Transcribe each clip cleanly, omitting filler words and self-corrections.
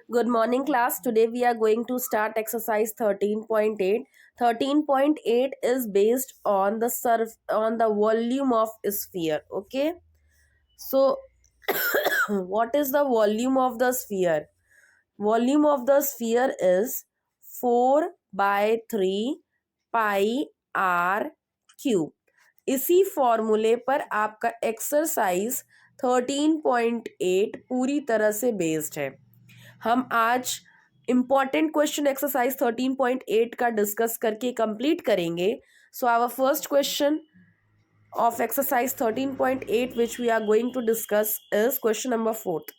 Good morning, class. Today we are going to start exercise 13.8. 13.8 is based on the volume of sphere. Okay. So, what is the volume of the sphere? Volume of the sphere is 4 by 3 pi r cube. इसी फॉर्मूले पर आपका exercise 13.8 पूरी तरह से based है. हम आज इम्पॉर्टेंट क्वेश्चन एक्सरसाइज 13.8 का डिस्कस करके कंप्लीट करेंगे. So our first question of exercise 13.8 which we are going to discuss is question number 4th.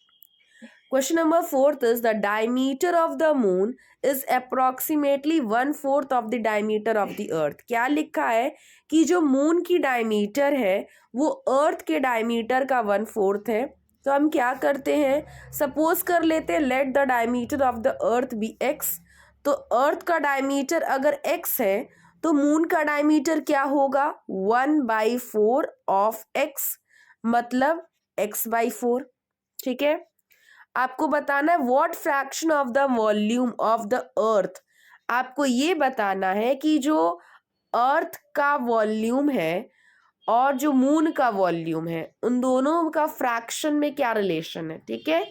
Question number 4th is the diameter of the moon is approximately 1/4 of the diameter of the earth. क्या लिखा है कि जो moon की diameter है वो अर्थ के diameter का 1/4 है. तो हम क्या करते हैं, सपोज कर लेते हैं let the diameter of the earth be x. तो अर्थ का डायमीटर अगर एक्स है तो मून का डायमीटर क्या होगा, 1/4 ऑफ एक्स, मतलब x/4. ठीक है. आपको बताना है what fraction of the volume of the अर्थ. आपको ये बताना है कि जो अर्थ का वॉल्यूम है और जो मून का वॉल्यूम है उन दोनों का फ्रैक्शन में क्या रिलेशन है. ठीक है,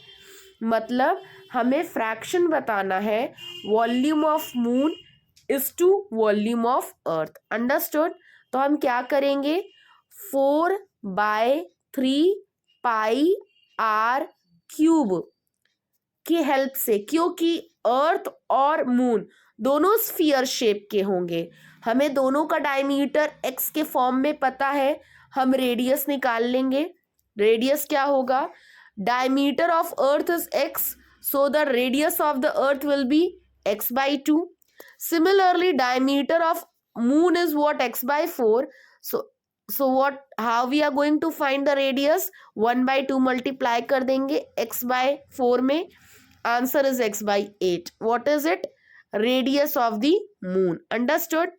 मतलब हमें फ्रैक्शन बताना है volume of moon is to volume of earth. Understood. तो हम क्या करेंगे, 4/3 पाई आर क्यूब की हेल्प से, क्योंकि अर्थ और मून दोनों स्फीयर शेप के होंगे, हमें दोनों का डायमीटर एक्स के फॉर्म में पता है, हम रेडियस निकाल लेंगे. रेडियस क्या होगा, diameter of earth is x, so the radius of the earth will be x/2. Similarly, diameter of moon is what, x/4. So what, how we are going to find the radius, 1/2 multiply कर देंगे x/4 में, answer is x/8. What is it, radius of the moon. Understood.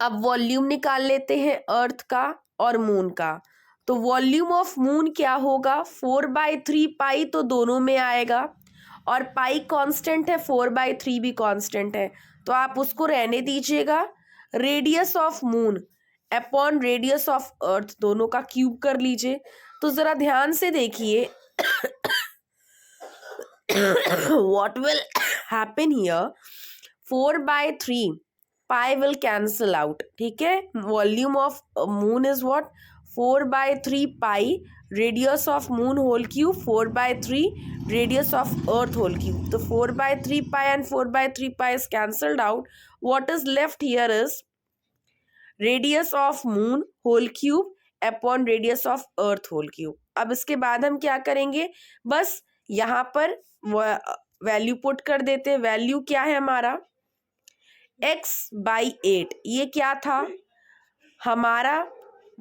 अब volume निकाल लेते हैं अर्थ का और moon का. तो वॉल्यूम ऑफ मून क्या होगा, 4/3 पाई तो दोनों में आएगा, और पाई कांस्टेंट है, 4/3 भी कांस्टेंट है, तो आप उसको रहने दीजिएगा. Radius of moon upon radius of अर्थ दोनों का क्यूब कर लीजिए. तो जरा ध्यान से देखिए what will happen here, 4/3 pi will cancel out. ठीक है, volume of moon is what, 4/3 pi radius of moon whole cube, 4/3 radius of earth whole cube. तो 4/3 pi and 4/3 pi is cancelled out. What is left here is radius of moon whole cube upon radius of earth whole cube. अब इसके बाद हम क्या करेंगे, बस यहाँ पर वैल्यू पुट कर देते हैं. वैल्यू क्या है हमारा, x/8. ये क्या था हमारा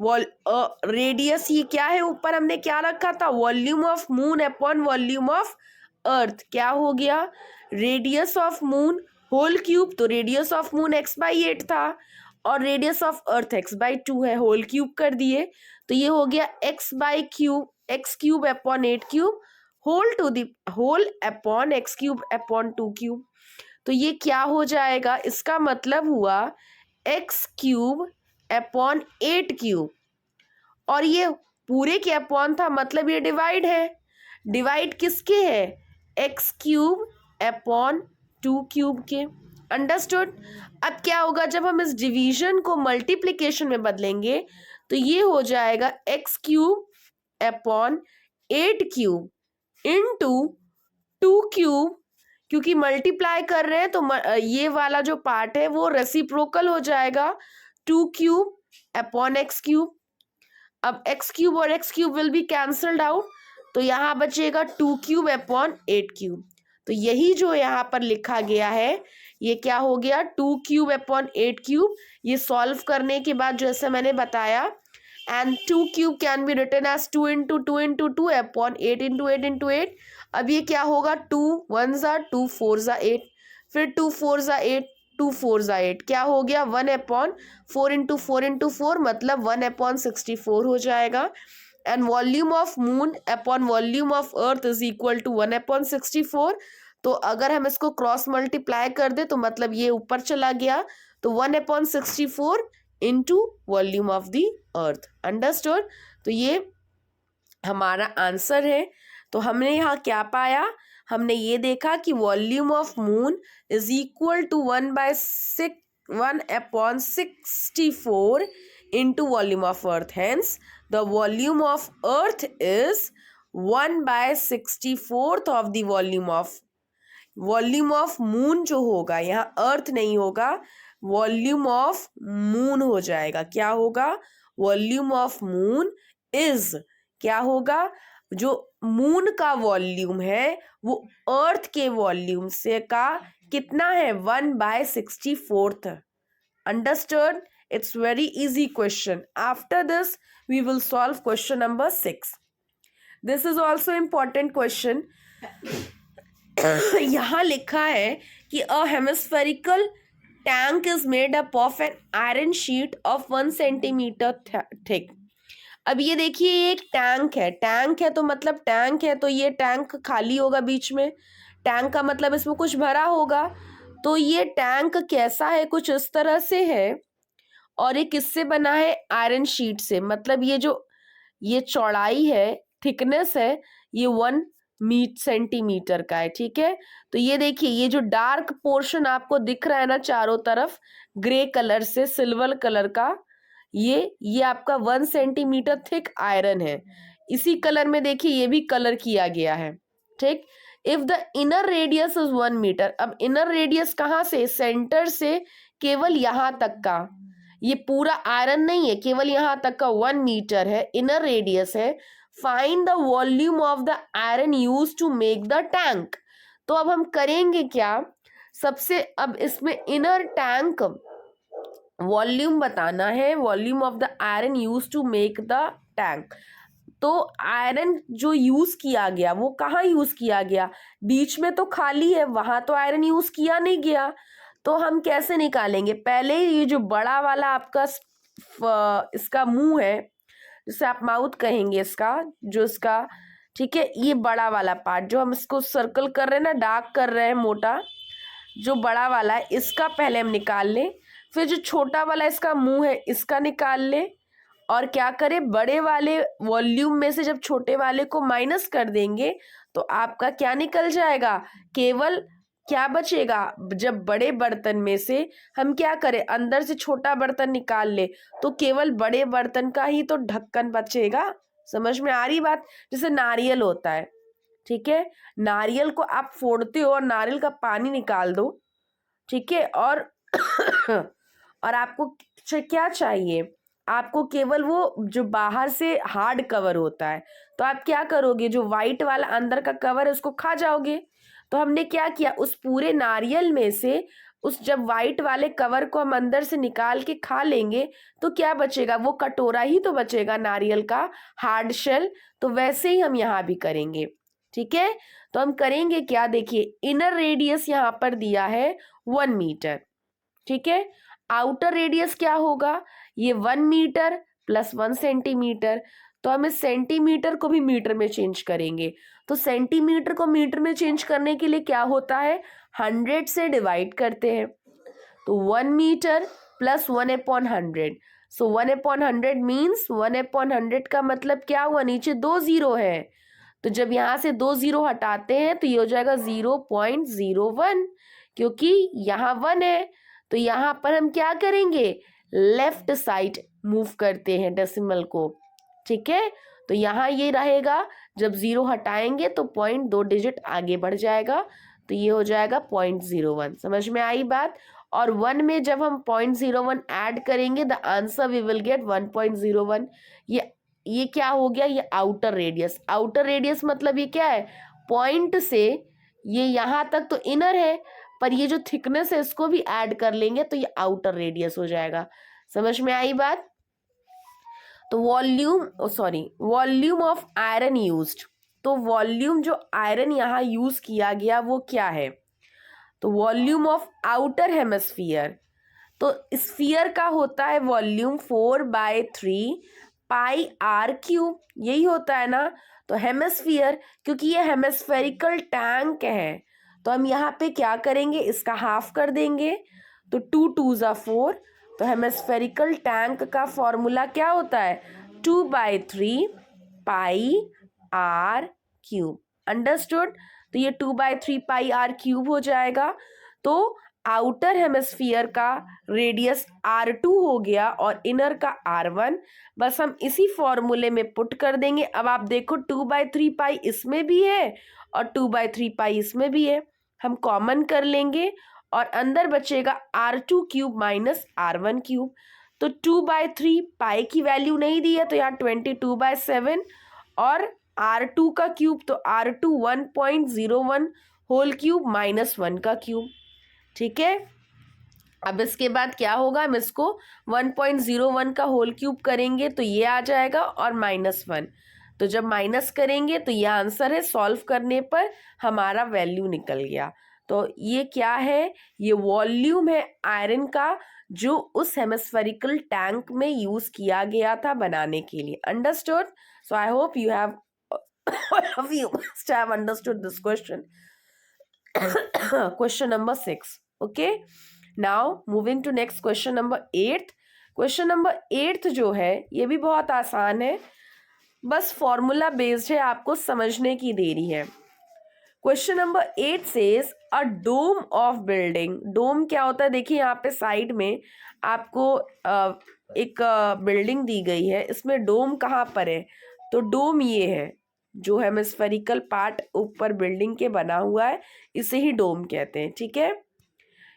रेडियस, ये क्या है, ऊपर हमने क्या रखा था, volume of moon upon volume of earth. क्या हो गया, radius of moon whole cube, तो रेडियस ऑफ मून x/8 था और रेडियस ऑफ अर्थ x/2 है, होल क्यूब कर दिए. तो ये हो गया x/3 upon 8 cube whole to the whole upon x³ upon 2³. तो ये क्या हो जाएगा, इसका मतलब हुआ x³ अपॉन 8³ और ये पूरे के अपॉन था, मतलब ये डिवाइड है. डिवाइड किसके है, x³ अपॉन 2³ के. अंडरस्टूड. अब क्या होगा, जब हम इस डिवीजन को मल्टीप्लिकेशन में बदलेंगे तो ये हो जाएगा x³ अपॉन 8³ इंटू 2³, क्योंकि मल्टीप्लाई कर रहे हैं तो ये वाला जो पार्ट है वो रेसिप्रोकल हो जाएगा, 2³ अपॉन x³. अब x³ और x³ will be cancelled out, तो यहाँ बचेगा 2³ अपॉन 8³. तो यही जो यहाँ पर लिखा गया है ये क्या हो गया, 2³ अपॉन 8³. ये सॉल्व करने के बाद जैसे मैंने बताया, and 2³ can be written as 2 into 2 into 2 upon 8 into 8 into 8. अब ये क्या होगा, 2 1 2 4 8, फिर 2 4 8, 2 4 8, क्या हो गया, 1 अपॉन 4 इंटू 4 इंटू 4, मतलब 1 अपॉन 64 हो जाएगा. And volume of moon upon volume of earth is equal to 1/64। तो अगर हम इसको क्रॉस मल्टीप्लाई कर दे तो मतलब ये ऊपर चला गया, तो 1/64 into volume of the earth. Understood? तो ये हमारा आंसर है। तो हमने यहाँ क्या पाया? हमने ये देखा कि volume of moon is equal to 1/64 into volume of earth. Hence the volume of earth is 1/64th of the volume of moon जो होगा, यहाँ अर्थ नहीं होगा, वॉल्यूम ऑफ मून हो जाएगा। क्या होगा? वॉल्यूम ऑफ मून इज क्या होगा? जो मून का वॉल्यूम है वो अर्थ के वॉल्यूम से का कितना है? 1/64th। Understood? It's very easy question. After this, we will solve question number 6. This is also important question. यहाँ लिखा है कि a hemispherical tank is made up of an iron sheet of 1 centimeter thick. अब ये देखिए, ये एक tank है। टैंक है तो मतलब टैंक है तो ये टैंक खाली होगा बीच में। टैंक का मतलब इसमें कुछ भरा होगा। तो ये टैंक कैसा है? कुछ इस तरह से है। और ये किससे बना है? आयरन शीट से। मतलब ये चौड़ाई है, थिकनेस है, ये 1 सेंटीमीटर का है। ठीक है? तो ये देखिए, ये जो डार्क पोर्शन आपको दिख रहा है ना चारों तरफ, ग्रे कलर से सिल्वर कलर का, ये आपका 1 सेंटीमीटर थिक आयरन है। इसी कलर में देखिए ये भी कलर किया गया है। ठीक? If the inner radius is 1 metre. अब इनर रेडियस कहाँ से? सेंटर से केवल यहां तक का, ये पूरा आयरन नहीं है, केवल यहां तक का 1 मीटर है, इनर रेडियस है। Find the volume of the iron use to make the tank. तो अब हम करेंगे क्या? सबसे अब इसमें इनर टैंक वॉल्यूम बताना है, volume of the iron use to make the tank. तो आयरन जो यूज किया गया वो कहाँ यूज किया गया? बीच में तो खाली है, वहां तो आयरन यूज किया नहीं गया। तो हम कैसे निकालेंगे? पहले ये जो बड़ा वाला आपका इसका मुंह है, जिसे आप माउथ कहेंगे, इसका ठीक है, ये बड़ा वाला पार्ट जो हम इसको सर्कल कर रहे हैं ना, डार्क कर रहे हैं, मोटा जो बड़ा वाला है, इसका पहले हम निकाल लें। फिर जो छोटा वाला इसका मुंह है, इसका निकाल लें। और क्या करें? बड़े वाले वॉल्यूम में से जब छोटे वाले को माइनस कर देंगे तो आपका क्या निकल जाएगा? केवल क्या बचेगा? जब बड़े बर्तन में से हम क्या करें, अंदर से छोटा बर्तन निकाल ले तो केवल बड़े बर्तन का ही तो ढक्कन बचेगा। समझ में आ रही बात? जैसे नारियल होता है, ठीक है, नारियल को आप फोड़ते हो और नारियल का पानी निकाल दो, ठीक है, और और आपको क्या चाहिए? आपको केवल वो जो बाहर से हार्ड कवर होता है, तो आप क्या करोगे? जो व्हाइट वाला अंदर का कवर है उसको खा जाओगे। तो हमने क्या किया, उस पूरे नारियल में से उस जब व्हाइट वाले कवर को हम अंदर से निकाल के खा लेंगे तो क्या बचेगा? वो कटोरा ही तो बचेगा, नारियल का हार्ड शेल। तो वैसे ही हम यहाँ भी करेंगे। ठीक है? तो हम करेंगे क्या? देखिए, इनर रेडियस यहाँ पर दिया है 1 मीटर, ठीक है। आउटर रेडियस क्या होगा? ये 1 मीटर प्लस 1 सेंटीमीटर। तो हम इस सेंटीमीटर को भी मीटर में चेंज करेंगे। तो सेंटीमीटर को मीटर में चेंज करने के लिए क्या होता है? 100 से डिवाइड करते हैं। तो 1 मीटर प्लस 1/100। सो 1/100 मीन्स 1/100 का मतलब क्या हुआ? नीचे 2 जीरो है, तो जब यहाँ से 2 जीरो हटाते हैं तो ये हो जाएगा 0.01, क्योंकि यहाँ 1 है। तो यहाँ पर हम क्या करेंगे? लेफ्ट साइड मूव करते हैं डेसिमल को, ठीक है। तो यहाँ ये रहेगा, जब 0 हटाएंगे तो 0.2 डिजिट आगे बढ़ जाएगा, तो ये हो जाएगा 0.01। समझ में आई बात? और 1 में जब हम 0.01 ऐड करेंगे, the answer we will get 1.01। ये क्या हो गया? ये आउटर रेडियस। आउटर रेडियस मतलब ये क्या है? पॉइंट से ये यहाँ तक तो इनर है, पर ये जो थिकनेस है इसको भी ऐड कर लेंगे तो ये आउटर रेडियस हो जाएगा। समझ में आई बात? तो वॉल्यूम ऑफ आयरन यूज्ड। तो वॉल्यूम जो आयरन यहाँ यूज किया गया वो क्या है? तो वॉल्यूम ऑफ आउटर हेमिस्फीयर। तो स्फीयर का होता है वॉल्यूम 4/3 पाई आर क्यूब, यही होता है ना। तो हेमिस्फीयर, क्योंकि ये हेमिस्फेरिकल टैंक है, तो हम यहाँ पे क्या करेंगे, इसका हाफ कर देंगे। तो 2 2 ज़ा 4। तो हेमिस्फेरिकल टैंक का फॉर्मूला क्या होता है, 2/3 पाई आर क्यूब। अंडरस्टूड। तो ये 2/3 पाई आर क्यूब हो जाएगा। तो आउटर हेमिस्फीयर का रेडियस R2 हो गया और इनर का R1। बस हम इसी फॉर्मूले में पुट कर देंगे। अब आप देखो 2/3 पाई इसमें भी है और 2/3 पाई इसमें भी है, हम कॉमन कर लेंगे और अंदर बचेगा R2 cube minus R1 cube. तो 2/3 पाई की वैल्यू नहीं दी है तो यहाँ 22/7 और R2 का क्यूब, तो R2 1.01 होल क्यूब माइनस 1 का क्यूब। ठीक है। अब इसके बाद क्या होगा, हम इसको 1.01 का होल क्यूब करेंगे तो ये आ जाएगा और -1। तो जब माइनस करेंगे तो ये आंसर है, सॉल्व करने पर हमारा वैल्यू निकल गया। तो ये क्या है, ये वॉल्यूम है आयरन का जो उस हेमिस्फेरिकल टैंक में यूज किया गया था बनाने के लिए। Understood. So I hope you have you must have understood this question. Question number 6. Okay, now moving to next question number 8. Question number 8 जो है ये भी बहुत आसान है, बस फॉर्मूला बेस्ड है, आपको समझने की देरी है। Question number 8 says a dome of building. Dome क्या होता है, देखिए यहाँ पे साइड में आपको एक बिल्डिंग दी गई है, इसमें डोम कहाँ पर है, तो डोम ये है जो हेमिस्फेरिकल पार्ट ऊपर बिल्डिंग के बना हुआ है, इसे ही डोम कहते हैं। ठीक है।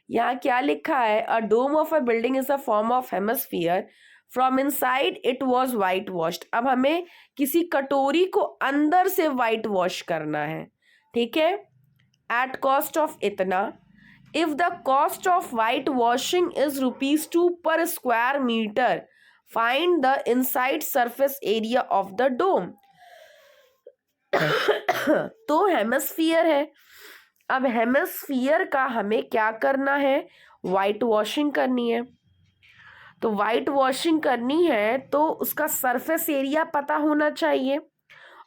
यहाँ क्या लिखा है, a dome of a building is a form of hemisphere, from inside it was white washed. अब हमें किसी कटोरी को अंदर से वाइट वॉश करना है। ठीक है। एट कॉस्ट ऑफ इतना, if the cost of white washing is ₹2 per square metre, find the inside surface area of the dome. तो हेमिस्फीयर है, अब हेमिस्फीयर का हमें क्या करना है, वाइट वॉशिंग करनी है। तो वाइट वॉशिंग करनी है तो उसका सरफेस एरिया पता होना चाहिए,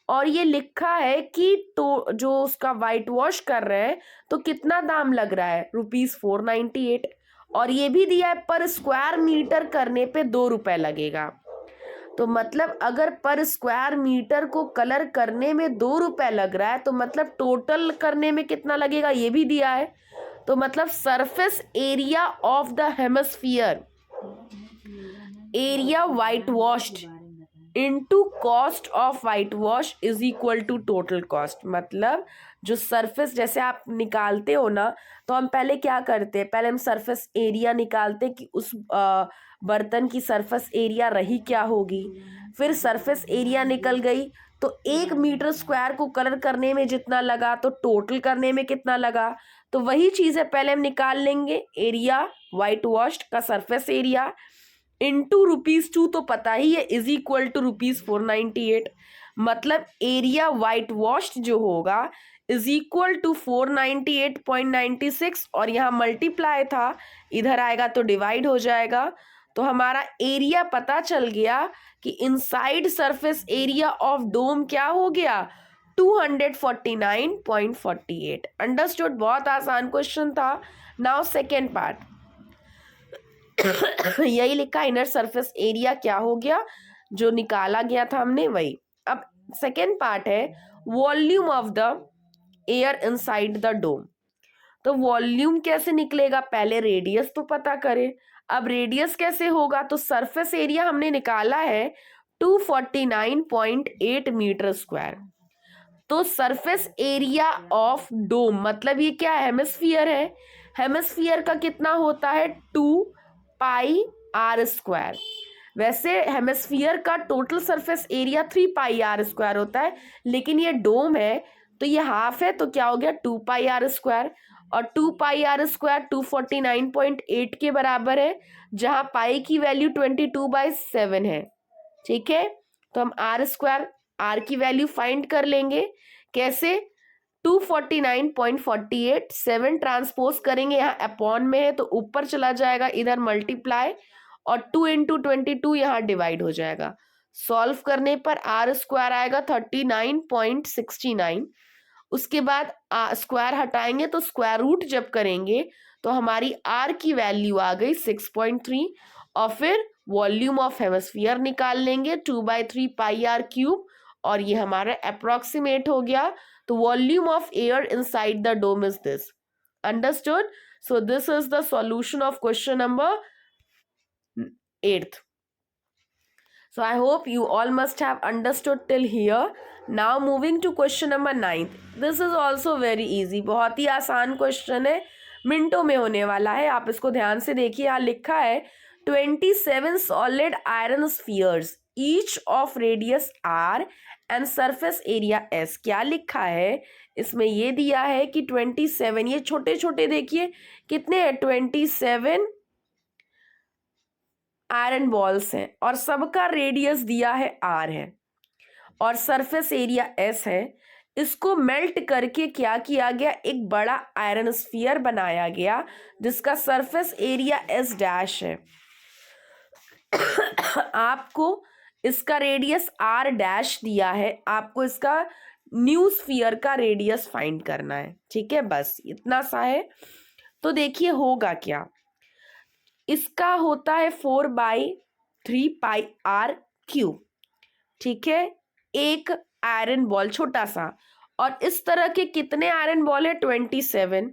और ये लिखा है कि तो जो उसका वाइट वॉश कर रहे हैं तो कितना दाम लग रहा है, ₹498, और ये भी दिया है पर स्क्वायर मीटर करने पे ₹2 लगेगा। तो मतलब अगर पर स्क्वायर मीटर को कलर करने में ₹2 लग रहा है तो मतलब टोटल करने में कितना लगेगा ये भी दिया है। तो मतलब surface area of the hemisphere, area white washed into cost of white wash is equal to total cost. मतलब जो सरफेस, जैसे आप निकालते हो ना, तो हम पहले क्या करते हैं, पहले हम सरफेस एरिया निकालते कि उस बर्तन की सरफेस एरिया रही क्या होगी। फिर सरफेस एरिया निकल गई तो 1 मीटर स्क्वायर को कलर करने में जितना लगा तो टोटल करने में कितना लगा। तो वही चीज़ है, पहले हम निकाल लेंगे एरिया वाइट वॉश्ड का सरफेस एरिया इंटू ₹2 तो पता ही है, इज इक्वल टू ₹498। मतलब एरिया वाइट वॉश्ड जो होगा इज इक्वल टू 498.96, और यहाँ मल्टीप्लाई था, इधर आएगा तो डिवाइड हो जाएगा। तो हमारा एरिया पता चल गया कि inside surface area of dome क्या हो गया, 249.48। अंडरस्टूड। बहुत आसान क्वेश्चन था। नाउ सेकेंड पार्ट, यही लिखा इनर सरफेस एरिया क्या हो गया, जो निकाला गया था हमने वही। अब सेकेंड पार्ट है volume of the air inside the dome. तो वॉल्यूम कैसे निकलेगा, पहले रेडियस तो पता करें। अब रेडियस कैसे होगा, तो सरफेस एरिया हमने निकाला है 249.8 मीटर स्क्वायर। तो सरफेस एरिया ऑफ डोम, मतलब ये क्या हेमिस्फीयर है, हेमिस्फीयर का कितना होता है 2πr²। वैसे हेमिस्फीयर का टोटल सरफेस एरिया 3πr² होता है, लेकिन ये डोम है तो ये हाफ है, तो क्या हो गया 2πr², और 2πr² 249.8 के बराबर है, जहां पाई की वैल्यू 22/7 है। ठीक है। तो हम r² r की वैल्यू फाइंड कर लेंगे। कैसे, 249.48, 7 ट्रांसपोज करेंगे, यहाँ अपॉन में है तो ऊपर चला जाएगा, इधर मल्टीप्लाई, और 2 × 22 यहाँ डिवाइड हो जाएगा। सॉल्व करने पर आर स्क्वायर आएगा 39.69। उसके बाद स्क्वायर हटाएंगे तो स्क्वायर रूट जब करेंगे तो हमारी आर की वैल्यू आ गई 6.3। और फिर वॉल्यूम ऑफ हेमिस्फीयर निकाल लेंगे 2/3 पाई आर क्यूब, और ये हमारा अप्रोक्सीमेट हो गया। तो volume of air inside the dome is this. Understood? So this is the solution of question number 8th. So I hope you all must have understood till here. Now moving to question number 9th. This is also very easy. बहुत ही आसान question है, मिनटों में होने वाला है। आप इसको ध्यान से देखिए, यहाँ लिखा है 27 solid iron spheres each of radius r and surface area s। क्या लिखा है इसमें? ये दिया है कि 27, ये छोटे छोटे देखिए कितने हैं, 27 आयरन बॉल्स हैं और सबका रेडियस दिया है आर है और सरफेस एरिया एस है। इसको मेल्ट करके क्या किया गया, एक बड़ा आयरन स्फीयर बनाया गया जिसका सरफेस एरिया एस डैश है। आपको इसका रेडियस आर डैश दिया है, आपको इसका न्यू स्फीयर का रेडियस फाइंड करना है। ठीक है, बस इतना सा है। तो देखिए होगा क्या, इसका होता है 4/3 पाई आर क्यूब। ठीक है, एक आयरन बॉल छोटा सा, और इस तरह के कितने आयरन बॉल है, 27।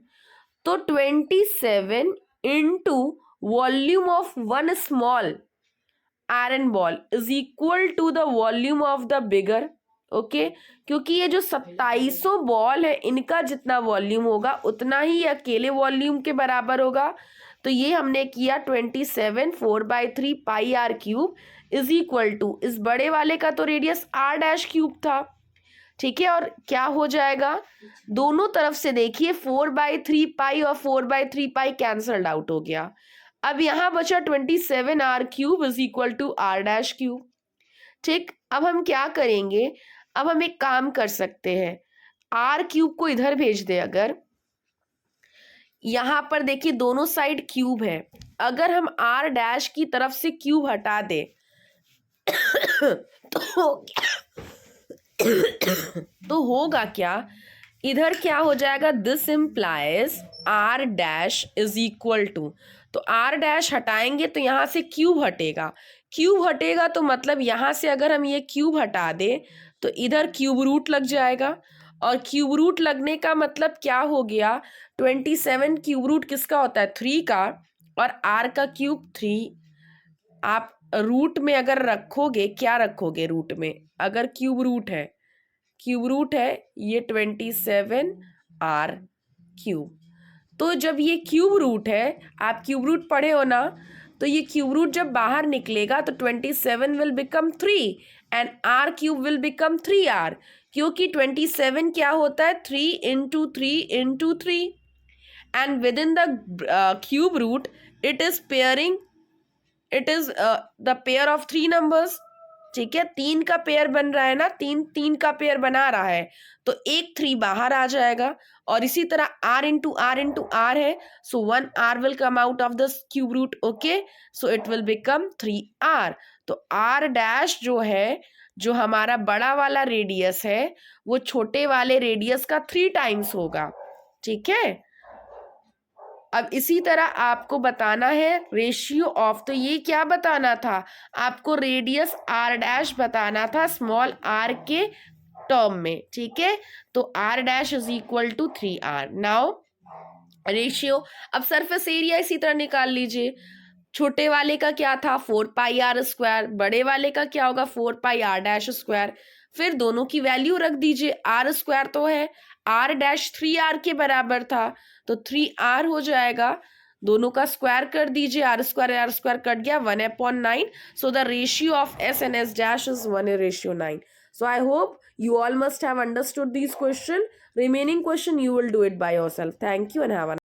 तो 27 into volume of one small iron ball is equal to the volume of the bigger. Okay, क्योंकि ये जो 2700 बॉल है इनका जितना वॉल्यूम होगा उतना ही अकेले वॉल्यूम के बराबर होगा। तो ये हमने किया 27 4/3 pi r cube is equal to, इस बड़े वाले का तो रेडियस आर डैश क्यूब था। ठीक है, और क्या हो जाएगा, दोनों तरफ से देखिए 4/3 पाई और 4/3 पाई कैंसल्ड आउट हो गया। अब यहां बचा 27 r cube is equal to r dash cube. ठीक, अब हम क्या करेंगे, अब हम एक काम कर सकते हैं, आर क्यूब को इधर भेज दे। अगर यहां पर देखिए दोनों साइड क्यूब है, अगर हम आर डैश की तरफ से क्यूब हटा दे तो होगा क्या, इधर क्या हो जाएगा, this implies r dash is equal to, तो आर डैश हटाएंगे तो यहां से क्यूब हटेगा, क्यूब हटेगा तो मतलब यहां से अगर हम ये क्यूब हटा दें तो इधर क्यूब रूट लग जाएगा, और क्यूब रूट लगने का मतलब क्या हो गया, 27 क्यूब रूट किसका होता है, 3 का, और आर का क्यूब 3। आप रूट में अगर रखोगे, क्या रखोगे रूट में, अगर क्यूब रूट है, क्यूब रूट है ये 27 आर क्यूब। तो जब ये क्यूब रूट है, आप क्यूब रूट पढ़े हो ना, तो ये क्यूब रूट जब बाहर निकलेगा तो 27 will become 3 and r cube will become 3r, क्योंकि 27 क्या होता है, 3 into 3 into 3, and within the cube root it is pairing, it is the pair of 3 numbers. ठीक है, 3 का पेयर बन रहा है ना, 3 का पेयर बना रहा है, तो एक 3 बाहर आ जाएगा, और इसी तरह r इंटू r है, so 1r will come out of the cube root. Okay, so it will become 3r। तो r डैश जो है, जो हमारा बड़ा वाला रेडियस है, वो छोटे वाले रेडियस का 3 टाइम्स होगा। ठीक है, अब इसी तरह आपको बताना है रेशियो ऑफ, तो ये क्या बताना था आपको, रेडियस आर डैश बताना था स्मॉल आर के टर्म में। ठीक है, तो r dash is equal to 3r। Now ratio, अब सरफेस एरिया इसी तरह निकाल लीजिए, छोटे वाले का क्या था 4 पाई आर स्क्वायर, बड़े वाले का क्या होगा 4 पाई आर डैश स्क्वायर, फिर दोनों की वैल्यू रख दीजिए, आर स्क्वायर तो है, आर डैश 3r के बराबर था, तो 3r हो जाएगा, दोनों का स्क्वायर कर दीजिए, आर स्क्वायर कट गया 1/9। So the ratio of s and s dash is 1:9। So I hope you all must have understood these question. Remaining question you will do it by yourself. Thank you and have a